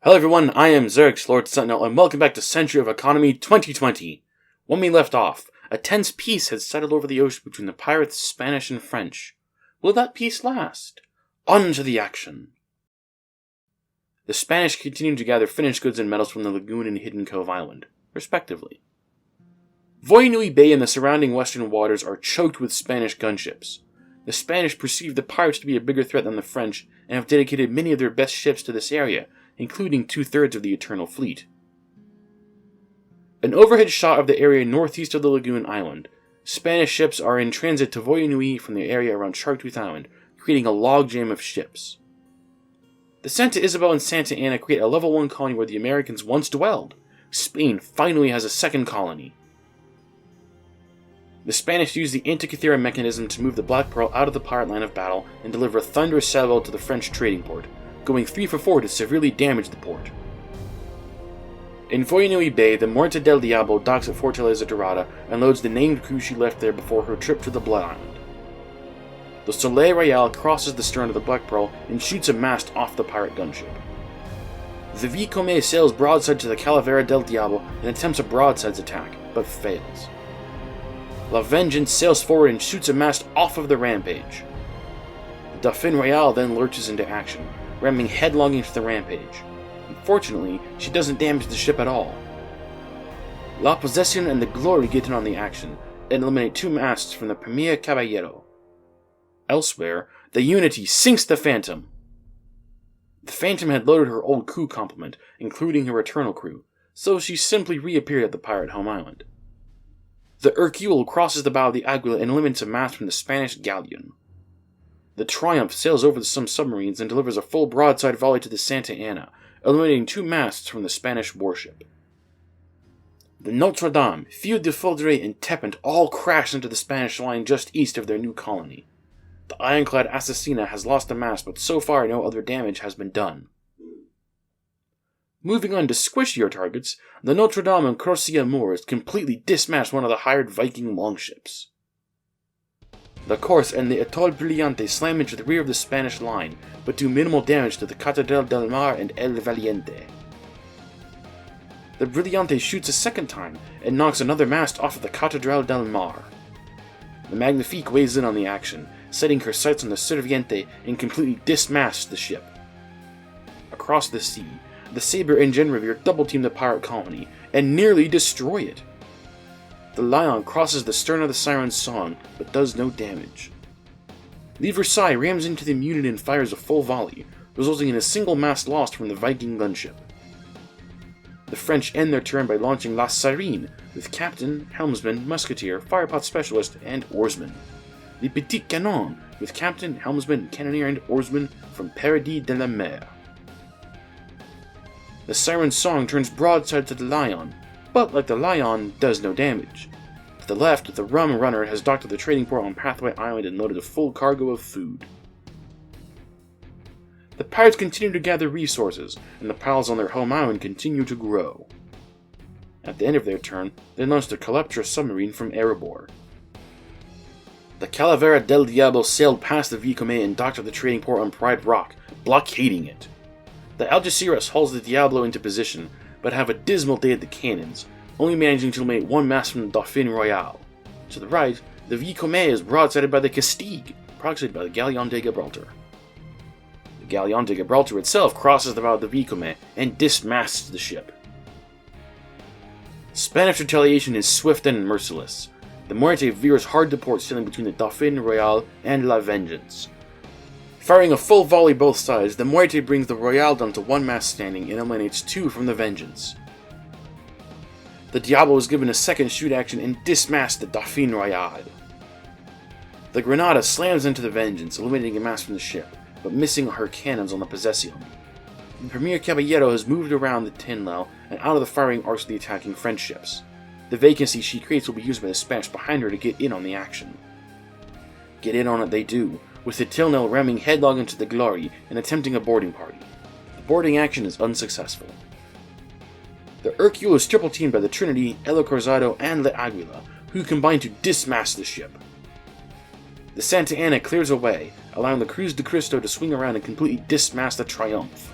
Hello everyone, I am Zerx, Lord Sentinel, and welcome back to Century of Economy 2020. When we left off, a tense peace had settled over the ocean between the pirates, Spanish, and French. Will that peace last? On to the action! The Spanish continued to gather finished goods and metals from the Lagoon and Hidden Cove Island, respectively. Voinui Bay and the surrounding western waters are choked with Spanish gunships. The Spanish perceive the pirates to be a bigger threat than the French, and have dedicated many of their best ships to this area, including 2/3 of the Eternal Fleet. An overhead shot of the area northeast of the Lagoon Island. Spanish ships are in transit to Voinui from the area around Sharktooth Island, creating a logjam of ships. The Santa Isabel and Santa Ana create a level 1 colony where the Americans once dwelled. Spain finally has a second colony. The Spanish use the Antikythera mechanism to move the Black Pearl out of the pirate line of battle and deliver a thunderous salvo to the French trading port, going 3 for 4 to severely damage the port. In Voinui Bay, the Muerte del Diablo docks at Fortaleza Dorada and loads the named crew she left there before her trip to the Blood Island. The Soleil Royal crosses the stern of the Black Pearl and shoots a mast off the pirate gunship. The Vicome sails broadside to the Calavera del Diablo and attempts a broadsides attack, but fails. La Vengeance sails forward and shoots a mast off of the Rampage. The Dauphine Royale then lurches into action, ramming headlong into the Rampage. Unfortunately, she doesn't damage the ship at all. La Possession and the Glory get in on the action, and eliminate 2 masts from the Premier Caballero. Elsewhere, the Unity sinks the Phantom. The Phantom had loaded her old crew complement, including her eternal crew, so she simply reappeared at the pirate home island. The Hercule crosses the bow of the Aguila and eliminates a mast from the Spanish galleon. The Triumph sails over some submarines and delivers a full broadside volley to the Santa Ana, eliminating 2 masts from the Spanish warship. The Notre Dame, Feu de Foudre, and Tepent all crash into the Spanish line just east of their new colony. The ironclad Assassina has lost a mast, but so far no other damage has been done. Moving on to squishier targets, the Notre Dame and Crocea Moors completely dismatched one of the hired Viking longships. The Corse and the Etoile Brillante slam into the rear of the Spanish line, but do minimal damage to the Catedral del Mar and El Valiente. The Brillante shoots a second time and knocks another mast off of the Catedral del Mar. The Magnifique weighs in on the action, setting her sights on the Serviente and completely dismasts the ship. Across the sea, the Sabre and Genrevere double-team the pirate colony and nearly destroy it. The Lion crosses the stern of the Siren's Song, but does no damage. Le Versailles rams into the Munich and fires a full volley, resulting in a single mast lost from the Viking gunship. The French end their turn by launching La Sarine, with captain, helmsman, musketeer, firepot specialist, and oarsman. Le Petit Canon, with captain, helmsman, cannoneer, and oarsman from Paradis de la Mer. The Siren's Song turns broadside to the Lion, but like the Lion, does no damage. To the left, the Rum Runner has docked at the trading port on Pathway Island and loaded a full cargo of food. The pirates continue to gather resources, and the piles on their home island continue to grow. At the end of their turn, they launched a Calyptra submarine from Erebor. The Calavera del Diablo sailed past the Vicome and docked at the trading port on Pride Rock, blockading it. The Algeciras hauls the Diablo into position, but have a dismal day at the cannons, only managing to eliminate 1 mast from the Dauphine Royale. To the right, the Vicome is broadsided by the Castige, proxied by the Galleon de Gibraltar. The Galleon de Gibraltar itself crosses the bow of the Vicome and dismasts the ship. Spanish retaliation is swift and merciless. The Muerte veers hard to port, sailing between the Dauphine Royale and La Vengeance. Firing a full volley both sides, the Muerte brings the Royale down to 1 mast standing and eliminates 2 from the Vengeance. The Diablo is given a second shoot action and dismasts the Dauphine Royale. The Granada slams into the Vengeance, eliminating a mast from the ship, but missing her cannons on the Possession. The Premier Caballero has moved around the Tinlel and out of the firing arcs of the attacking French ships. The vacancy she creates will be used by the Spanish behind her to get in on the action. Get in on it they do, with the Tinlel ramming headlong into the Glory and attempting a boarding party. The boarding action is unsuccessful. The Hercule is triple-teamed by the Trinity, El Corzado, and Le Aguila, who combine to dismast the ship. The Santa Ana clears away, allowing the Cruz de Cristo to swing around and completely dismast the Triumph.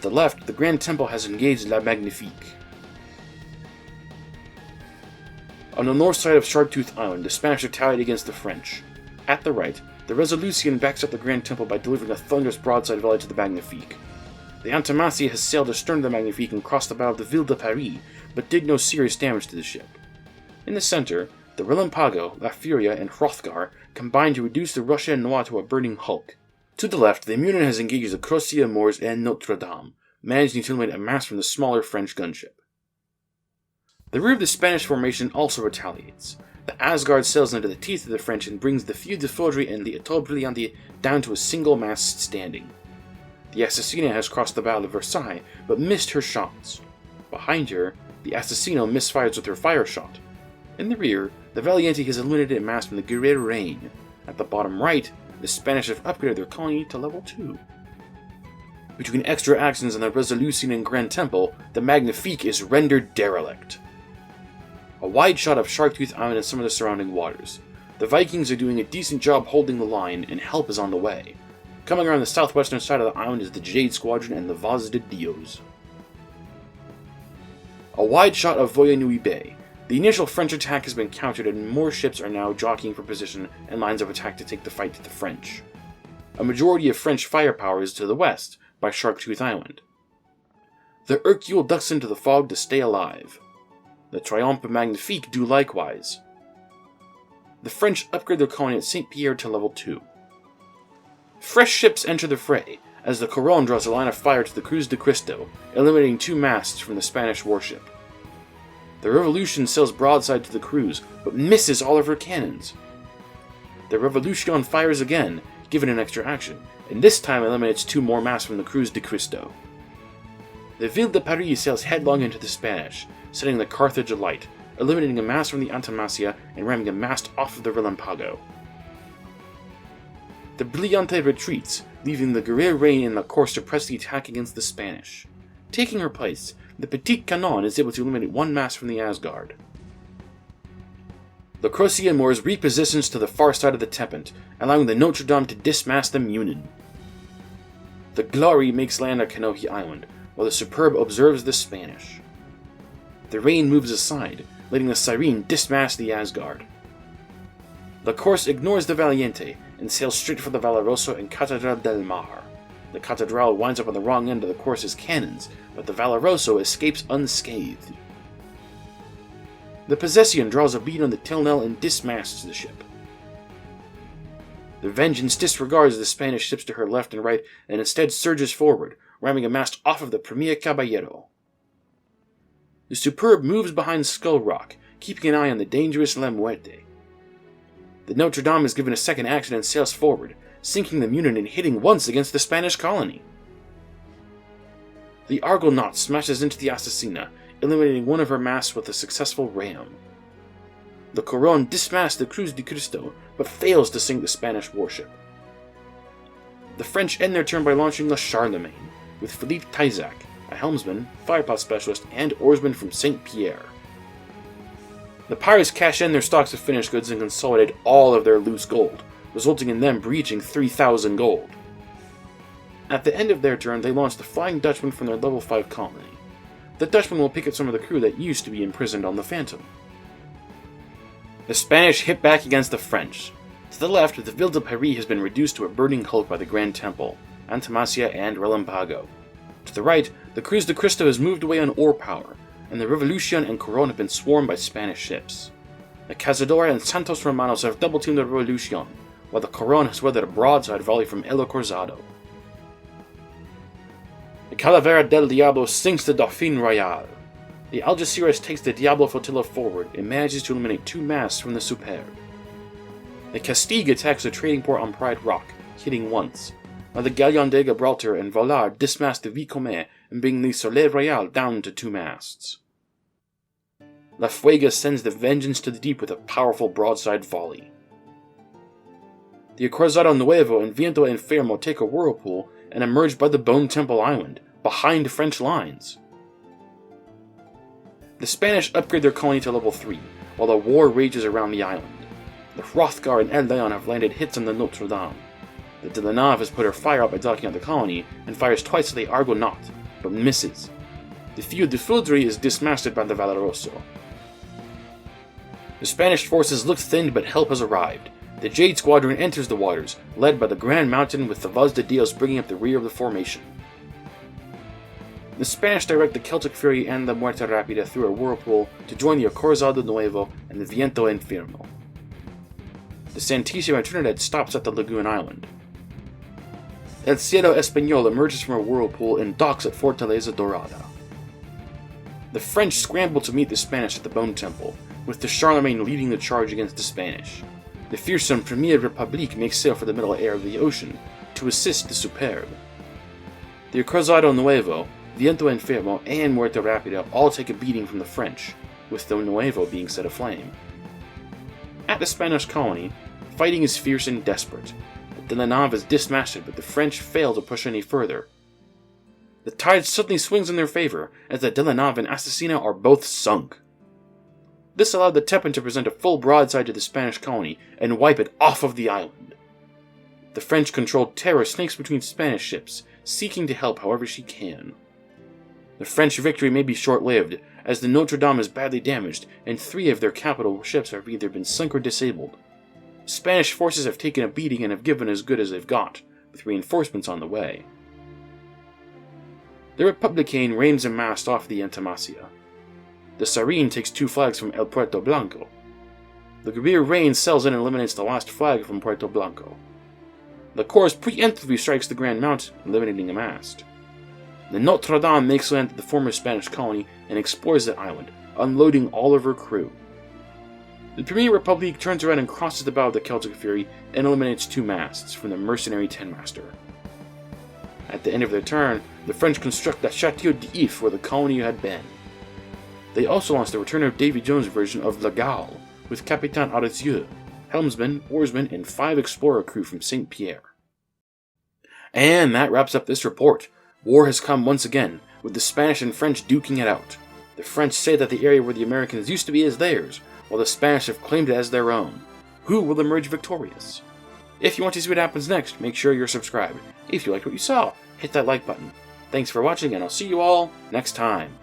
The the left, the Grand Temple has engaged La Magnifique. On the north side of Sharptooth Island, the Spanish retaliate against the French. At the right, the Resolution backs up the Grand Temple by delivering a thunderous broadside volley to the Magnifique. The Antimacia has sailed astern of the Magnifique and crossed the bow of the Ville de Paris, but did no serious damage to the ship. In the center, the Relampago, La Furia, and Hrothgar combine to reduce the Russia Noir to a burning hulk. To the left, the Munin has engaged the Crocea Moors and Notre Dame, managing to eliminate a mast from the smaller French gunship. The rear of the Spanish formation also retaliates. The Asgard sails into the teeth of the French and brings the Feu de Foudre and the Etoile Brillante down to a single mast standing. The Assassina has crossed the bow of Versailles, but missed her shots. Behind her, the Assassino misfires with her fire shot. In the rear, the Valiente has eliminated a mast from the Guerrier Reign. At the bottom right, the Spanish have upgraded their colony to level 2. Between extra actions on the Resolution and Grand Temple, the Magnifique is rendered derelict. A wide shot of Sharptooth Island and some of the surrounding waters. The Vikings are doing a decent job holding the line, and help is on the way. Coming around the southwestern side of the island is the Jade Squadron and the Vaz de Dios. A wide shot of Voyanui Bay. The initial French attack has been countered and more ships are now jockeying for position and lines of attack to take the fight to the French. A majority of French firepower is to the west, by Sharptooth Island. The Hercule ducks into the fog to stay alive. The Triomphe Magnifique do likewise. The French upgrade their colony at St. Pierre to level 2. Fresh ships enter the fray, as the Coron draws a line of fire to the Cruz de Cristo, eliminating 2 masts from the Spanish warship. The Revolution sails broadside to the Cruz, but misses all of her cannons. The Revolution fires again, given an extra action, and this time eliminates 2 more masts from the Cruz de Cristo. The Ville de Paris sails headlong into the Spanish, setting the Carthage alight, eliminating a mast from the Antimacia and ramming a mast off of the Relampago. The Brillante retreats, leaving the Guerrier Reign in the course to press the attack against the Spanish. Taking her place, the Petit Canon is able to eliminate 1 mast from the Asgard. The Crocea Moors repositions to the far side of the Tepent, allowing the Notre Dame to dismast the Munin. The Glory makes land on Kanohi Island, while the Superb observes the Spanish. The Rain moves aside, letting the Sirene dismast the Asgard. The Corse ignores the Valiente and sails straight for the Valoroso and Catedral del Mar. The Catedral winds up on the wrong end of the Corse's cannons, but the Valoroso escapes unscathed. The Possession draws a bead on the Tilnel and dismasts the ship. The Vengeance disregards the Spanish ships to her left and right and instead surges forward, ramming a mast off of the Premier Caballero. The Superb moves behind Skull Rock, keeping an eye on the dangerous La Muerte. The Notre Dame is given a second action and sails forward, sinking the Munin and hitting once against the Spanish colony. The Argonaut smashes into the Assassina, eliminating 1 of her masts with a successful ram. The Coron dismasts the Cruz de Cristo, but fails to sink the Spanish warship. The French end their turn by launching the Charlemagne, with Philippe Taizac, a helmsman, firepot specialist, and oarsman from St. Pierre. The pirates cash in their stocks of finished goods and consolidate all of their loose gold, resulting in them breaching 3,000 gold. At the end of their turn, they launch the Flying Dutchman from their level 5 colony. The Dutchman will pick up some of the crew that used to be imprisoned on the Phantom. The Spanish hit back against the French. To the left, the Ville de Paris has been reduced to a burning hulk by the Grand Temple, Antimacia, and Relampago. To the right, the Cruz de Cristo has moved away on oar power, and the Revolution and Coron have been swarmed by Spanish ships. The Cazadora and Santos Romanos have double-teamed the Revolution, while the Coron has weathered a broadside volley from El Corzado. The Calavera del Diablo sinks the Dauphine Royale. The Algeciras takes the Diablo flotilla forward and manages to eliminate 2 masts from the Superbe. The Castille attacks the trading port on Pride Rock, hitting once, while the Galleon de Gibraltar and Vollard dismast the Vicomte and bring the Soleil Royal down to 2 masts. La Fuega sends the Vengeance to the deep with a powerful broadside volley. The Acorazado Nuevo and Viento Enfermo take a whirlpool and emerge by the Bone Temple Island, behind French lines. The Spanish upgrade their colony to level 3, while a war rages around the island. The Hrothgar and El Leon have landed hits on the Notre Dame. The de la Nave has put her fire out by docking out the colony, and fires twice at the Argonaut, but misses. The Field de Foudre is dismasted by the Valoroso. The Spanish forces look thinned, but help has arrived. The Jade Squadron enters the waters, led by the Grand Mountain, with the Voz de Dios bringing up the rear of the formation. The Spanish direct the Celtic Fury and the Muerte Rapida through a whirlpool to join the Acorazado Nuevo and the Viento Enfermo. The Santísima Trinidad stops at the Lagoon Island. El Cielo Español emerges from a whirlpool and docks at Fortaleza Dorada. The French scramble to meet the Spanish at the Bone Temple, with the Charlemagne leading the charge against the Spanish. The fearsome Première République makes sail for the middle air of the ocean to assist the Superbe. The Acorazado Nuevo, Viento Enfermo, and Muerte Rapida all take a beating from the French, with the Nuevo being set aflame. At the Spanish colony, fighting is fierce and desperate. The La Nave is dismasted, but the French fail to push any further. The tide suddenly swings in their favor, as the De La Nave and Assassina are both sunk. This allowed the Tepin to present a full broadside to the Spanish colony and wipe it off of the island. The French-controlled Terror snakes between Spanish ships, seeking to help however she can. The French victory may be short-lived, as the Notre Dame is badly damaged, and 3 of their capital ships have either been sunk or disabled. Spanish forces have taken a beating and have given as good as they've got, with reinforcements on the way. The Republican reigns en masse off the Antimacia. The Sarine takes 2 flags from El Puerto Blanco. The Guerrero Reign sells in and eliminates the last flag from Puerto Blanco. The Corps preemptively strikes the Grand Mountain, eliminating a mast. The Notre Dame makes land at the former Spanish colony and explores the island, unloading all of her crew. The Première République turns around and crosses the bow of the Celtic Fury and eliminates 2 masts from the mercenary 10-master. At the end of their turn, the French construct the Château d'If where the colony had been. They also launched the return of Davy Jones' version of La Gale, with Capitaine Aretieux, helmsman, oarsman, and 5 explorer crew from St. Pierre. And that wraps up this report. War has come once again, with the Spanish and French duking it out. The French say that the area where the Americans used to be is theirs, while the Spanish have claimed it as their own. Who will emerge victorious? If you want to see what happens next, make sure you're subscribed. If you liked what you saw, hit that like button. Thanks for watching, and I'll see you all next time.